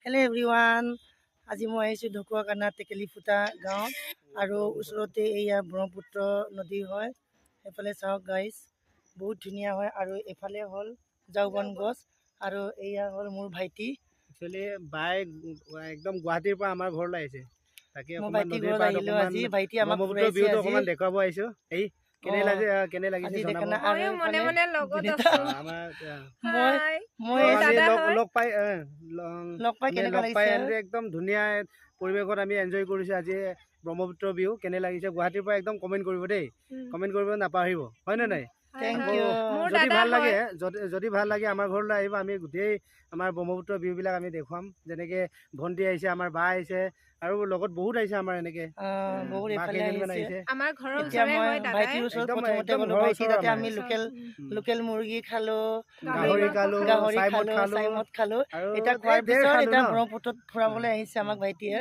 Hello' everyone, আজি মই আহিছোঁ ঢকুৱাখানা টেকেলিফুটা গাঁৱত আৰু ওচৰতে এয়া ব্ৰহ্মপুত্ৰ নদী হয়। সেইফালে চাওক গাইজ, বহুত ধুনীয়া হয়। আৰু এইফালে হ'ল ঝাওবন গছ আৰু এয়া হ'ল মোৰ ভাইটি। একচুৱেলি বাই একদম গুৱাহাটীৰ পৰা আমাৰ ঘৰলৈ আহিছে। তাকে মই অকণমান ভাইটি নদীৰ ঘৰত পাৰত আহিলোঁ অকণমান আজি। ভাইটি আমাক ব্ৰহ্মপুত্ৰ ফুৰাইছে ভিউটো আজি। অকণমান দেখুৱাব আহিছোঁ। এই কেনে লাগিছে আজি জনাব। দেখা নাই। আৰু মনে এইফালে মনে লগত বিনীতা। আছো। আমাৰ মই আমি দাদা হয়। লগ পাই লগ পাই কেনেকুৱা লাগিছে? এনেকৈ একদম ধুনীয়া পৰিৱেশত আমি এনজয় কৰিছোঁ আজি। ব্ৰহ্মপুত্ৰ ভিউ কেনে লাগিছে গুৱাহাটীৰ পৰা একদম কমেণ্ট কৰিব দেই, কমেণ্ট কৰিব নাপাহৰিব, হয় নে নাই? থেংক আকৌ ইউ। যদি ভাল লাগে যদি ভাল লাগে আমাৰ ঘৰলৈ আহিব। আমি গোটেই আমাৰ ব্ৰহ্মপুত্ৰ ভিউবিলাক আমি দেখুৱাম। যেনেকৈ ভণ্টি আহিছে, আমাৰ বা আহিছে আৰু লগত বহুত আহিছে আমাৰ এনেকৈ বহুত বা এইফালে কেইজনমান আহিছে। আহিছে। আমাৰ ঘৰৰ এতিয়া ওচৰে মই হয় দাদাই। ভাইটিৰ ওচৰত একদম প্ৰথমতে গ'লো। ঘৰৰ ভাইটি ওচৰৰ তাতে আমাৰ। আমি লোকেল মুৰ্গী খালোঁ, গাহৰি খালোঁ, গাহৰি চাইমদ খালোঁ, খালোঁ চাইমদ খালোঁ। আৰু এতিয়া খোৱাৰ ঢেৰ পিছত খালোঁ এতিয়া ন। ব্ৰহ্মপুত্ৰত ফুৰাবলৈ আহিছে আমাক ভাইটিয়ে।